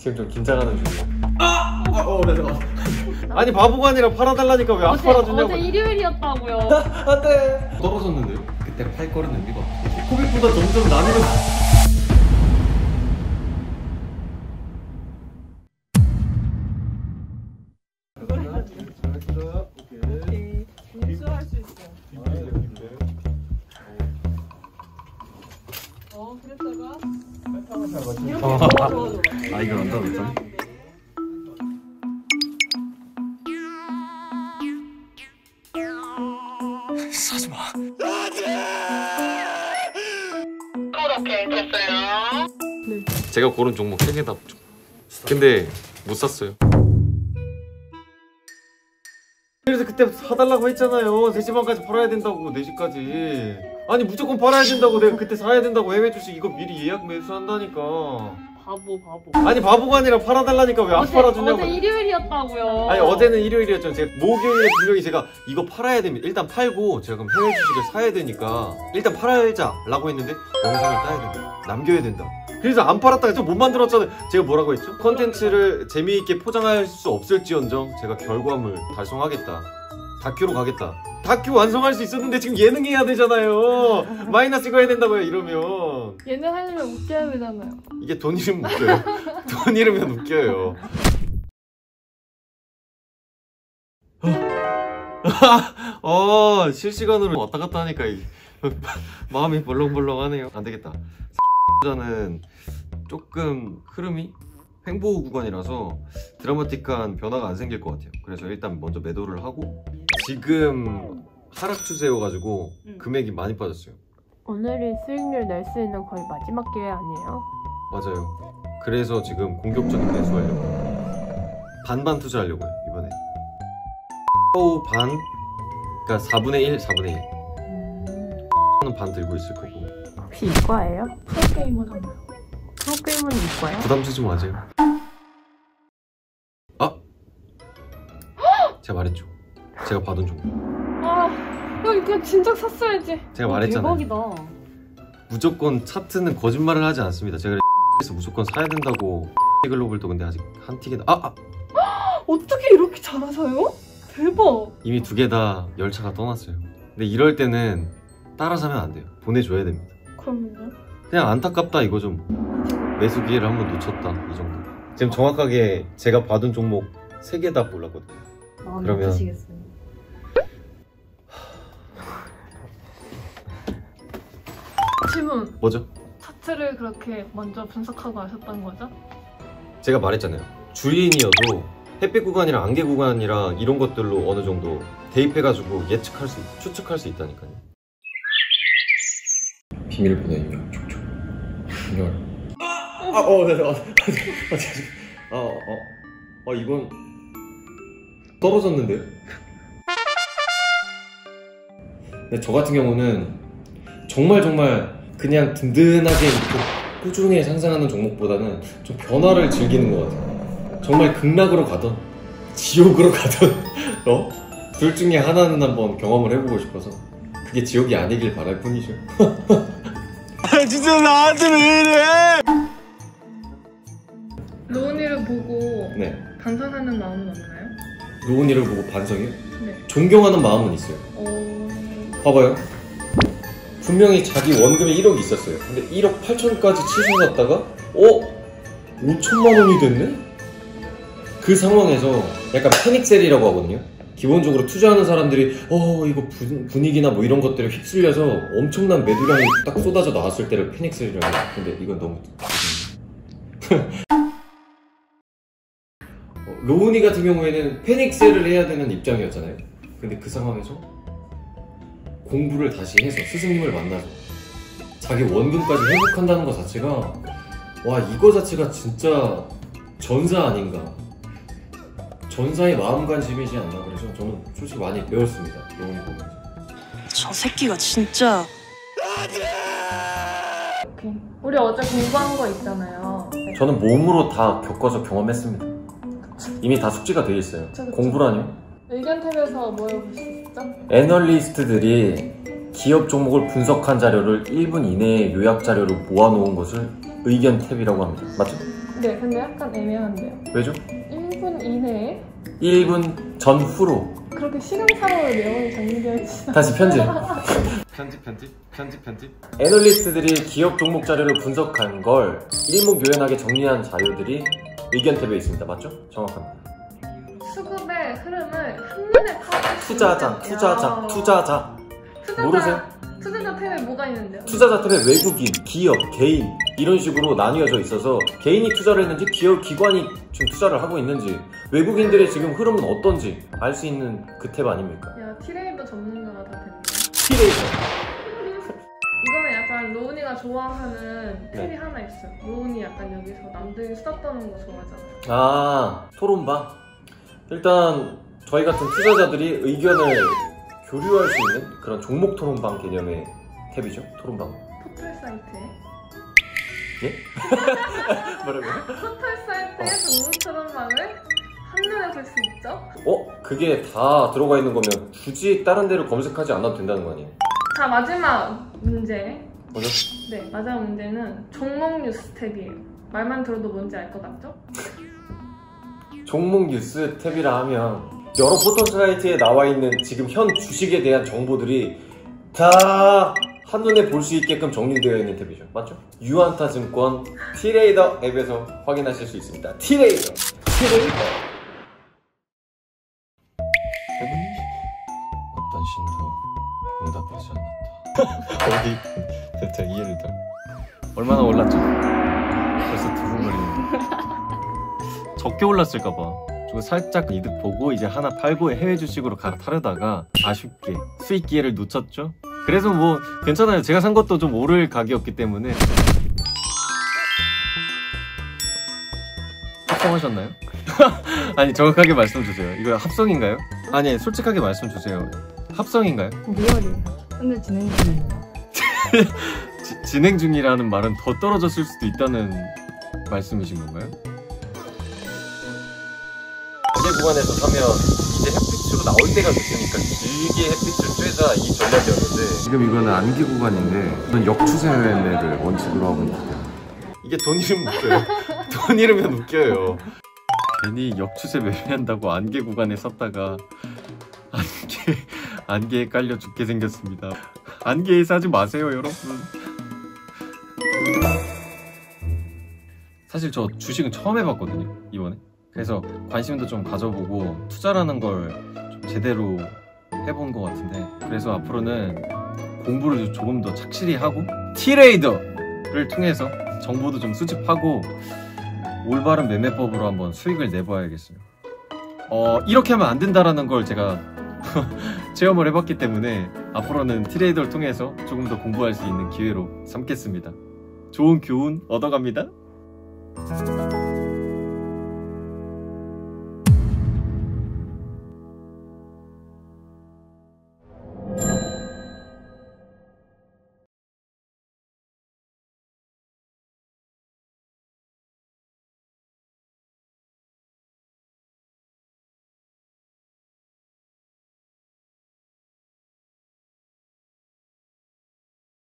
지금 좀 긴장하는 중이야. 네. 아니 바보가 아니라 팔아달라니까 왜 안 팔아주냐고. 어제 일요일이었다고요. 안돼. 떨어졌는데요? 그때 팔 거는 의미가 없어. 코빅보다 점점 난이도. 인수할 수 있어. 그랬다가 아 이걸 안 닫았잖아. 사지마. 그렇게 됐어요. 네. 제가 고른 종목 3개 다 근데 못 샀어요. 그래서 그때 사달라고 했잖아요. 3시 반까지 팔아야 된다고. 4시까지. 아니 무조건 팔아야 된다고. 내가 그때 사야 된다고. 해외 주식 이거 미리 예약 매수한다니까. 바보. 아니 바보가 아니라 팔아달라니까 왜 안 팔아주냐고. 어제 일요일이었다고요. 아니 어제는 일요일이었죠. 제가 목요일에 분명히 제가 이거 팔아야 됩니다. 일단 팔고 제가 그럼 해외 주식을 사야 되니까 일단 팔자 라고 했는데 영상을 따야 된다. 남겨야 된다. 그래서 안 팔았다가 저 못 만들었잖아요. 제가 뭐라고 했죠? 컨텐츠를 재미있게 포장할 수 없을지언정 제가 결과물 달성하겠다. 다큐로 가겠다. 다큐 완성할 수 있었는데 지금 예능 해야 되잖아요. 마이너스 찍어야 된다고요 이러면. 예능 하려면 웃겨야 되잖아요. 이게 돈 잃으면 웃겨요. 돈 잃으면 웃겨요. 실시간으로 왔다 갔다 하니까 마음이 벌렁벌렁하네요. 안 되겠다. 저는 조금 흐름이 횡보 구간이라서 드라마틱한 변화가 안 생길 것 같아요. 그래서 일단 먼저 매도를 하고 지금 하락 추세여가지고 금액이 많이 빠졌어요. 오늘이 수익률 낼 수 있는 거의 마지막 기회 아니에요? 맞아요. 그래서 지금 공격적인 매수하려고 반반 투자하려고요 이번에. 반 그러니까 4분의 1, 4분의 1 는 반 들고 있을 거고. 혹시 이과예요? 프로게이머잖아요. 프로게이머는 이과요? 부담 주지 마세요. 제가 말했죠. 제가 받은 종목. 형 그냥 진작 샀어야지. 제가 말했잖아요. 대박이다. 무조건 차트는 거짓말을 하지 않습니다. 제가 그래서 무조건 사야 된다고. 글로벌도 근데 아직 한 틱이나 어떻게 이렇게 잘하세요? 대박. 이미 2개 다 열차가 떠났어요. 근데 이럴 때는 따라 사면 안 돼요. 보내줘야 됩니다. 그럼요. 그냥 안타깝다 이거 좀. 매수 기회를 한번 놓쳤다 이 정도. 지금 정확하게 제가 받은 종목 3개 다 골랐거든요. 그러면 아프시겠어요. 질문. 뭐죠? 차트를 그렇게 먼저 분석하고 하셨던 거죠? 제가 말했잖아요. 주인이어도 햇빛 구간이랑 안개 구간이랑 이런 것들로 어느 정도 대입해가지고 추측할 수 있다니까요. 비밀번호 입력 촉촉. 이건 떨어졌는데요? 근데 저 같은 경우는 정말 그냥 든든하게 꾸준히 상승하는 종목보다는 좀 변화를 즐기는 것 같아요. 정말 극락으로 가던 지옥으로 가던 둘 중에 하나는 한번 경험을 해보고 싶어서. 그게 지옥이 아니길 바랄 뿐이죠. 진짜 나한테 왜 이래? 로운이를 보고 네. 반성하는 마음은 없나요? 로운이를 보고 반성해요? 네. 존경하는 마음은 있어요. 봐봐요. 분명히 자기 원금이 1억이 있었어요. 근데 1억 8천까지 치솟았다가 5천만 원이 됐네? 그 상황에서 약간 패닉셀이라고 하거든요. 기본적으로 투자하는 사람들이 이거 분위기나 뭐 이런 것들에 휩쓸려서 엄청난 매도량이 딱 쏟아져 나왔을 때를 패닉셀이라고 해요. 근데 이건 너무 로운이 같은 경우에는 패닉셀을 해야 되는 입장이었잖아요. 근데 그 상황에서 공부를 다시 해서 스승님을 만나서 자기 원금까지 회복한다는 것 자체가 이거 자체가 진짜 전사 아닌가. 전사의 마음가짐이지 않나. 그래서 저는 솔직히 많이 배웠습니다. 로운이 보면서. 저 새끼가 진짜. 오케이. 우리 어제 공부한 거 있잖아요. 네. 저는 몸으로 다 겪어서 경험했습니다. 이미 다 숙지가 돼 있어요. 그쵸. 공부라뇨? 의견 탭에서 뭐 해볼 수 있죠? 애널리스트들이 기업 종목을 분석한 자료를 1분 이내에 요약 자료로 모아놓은 것을 의견 탭이라고 합니다. 맞죠? 네, 근데 약간 애매한데요. 왜죠? 1분 이내에 1분 전후로 그렇게 시간차로 내용이 정리되어 있지. 다시 편집. 편집. 애널리스트들이 기업 종목 자료를 분석한 걸 일목요연하게 정리한 자료들이 의견 탭에 있습니다. 맞죠? 정확합니다. 수급의 흐름을 한눈에 파악할 수 투자자. 모르세요? 투자자 탭에 뭐가 있는데요? 투자자 탭에 외국인, 기업, 개인 이런 식으로 나뉘어져 있어서 개인이 투자를 했는지 기업, 기관이 지금 투자를 하고 있는지 외국인들의 지금 흐름은 어떤지 알 수 있는 그 탭 아닙니까? 야, 티레이더 전문가가 다 됐네. 티레이더. 이거는 약간 로운이가 좋아하는 탭이 네. 하나 있어요. 로운이 약간 여기서 남들이 수다 떠는 거 좋아하잖아요. 아, 토론방? 일단 저희 같은 투자자들이 의견을 교류할 수 있는 그런 종목 토론방 개념의 탭이죠. 토론방. 포털 사이트에 예? 뭐라고요? 포털 사이트에 종목 토론방을 한눈에 볼 수 있죠? 그게 다 들어가 있는 거면 굳이 다른 데를 검색하지 않아도 된다는 거 아니에요? 자, 마지막 문제. 뭐죠? 네, 마지막 문제는 종목 뉴스 탭이에요. 말만 들어도 뭔지 알 것 같죠? 종목 뉴스 탭이라 하면 여러 포털 사이트에 나와 있는 지금 현 주식에 대한 정보들이 다 한눈에 볼 수 있게끔 정리되어 있는 탭이죠. 맞죠? 유한타증권 티레이더 앱에서 확인하실 수 있습니다. 티레이더. 어떤 신도 응답하지 않았다. 어디? 대체 이해를 다. 얼마나 올랐죠? 벌써 두근거리네. 적게 올랐을까봐. 저거 살짝 이득 보고 이제 하나 팔고 해외 주식으로 갈아타려다가 아쉽게 수익 기회를 놓쳤죠? 그래서 뭐 괜찮아요. 제가 산 것도 좀 오를 각이었기 때문에. 합성하셨나요? 아니 정확하게 말씀 주세요. 이거 합성인가요? 아니 솔직하게 말씀 주세요. 합성인가요? 리얼이에요. 현재 진행 중입니다. 진행 중이라는 말은 더 떨어졌을 수도 있다는 말씀이신 건가요? 안개 구간에서 사면 이제 햇빛으로 나올 때가 됐으니까 길게 햇빛을 쬐자 이 전략이었는데 지금 이거는 안개 구간인데 저는 역추세 매매를 원칙으로 하고 있거든요. 이게 돈 잃으면 웃겨요. 돈 잃으면 웃겨요. 괜히 역추세 매매한다고 안개 구간에 섰다가 안개에 깔려 죽게 생겼습니다. 안개에 사지 마세요 여러분. 사실 저 주식은 처음 해봤거든요 이번에. 그래서 관심도 좀 가져보고 투자라는 걸 좀 제대로 해본 것 같은데, 그래서 앞으로는 공부를 조금 더 착실히 하고 티레이더를 통해서 정보도 좀 수집하고 올바른 매매법으로 한번 수익을 내봐야겠어요. 이렇게 하면 안 된다라는 걸 제가 체험을 해봤기 때문에 앞으로는 티레이더를 통해서 조금 더 공부할 수 있는 기회로 삼겠습니다. 좋은 교훈 얻어갑니다.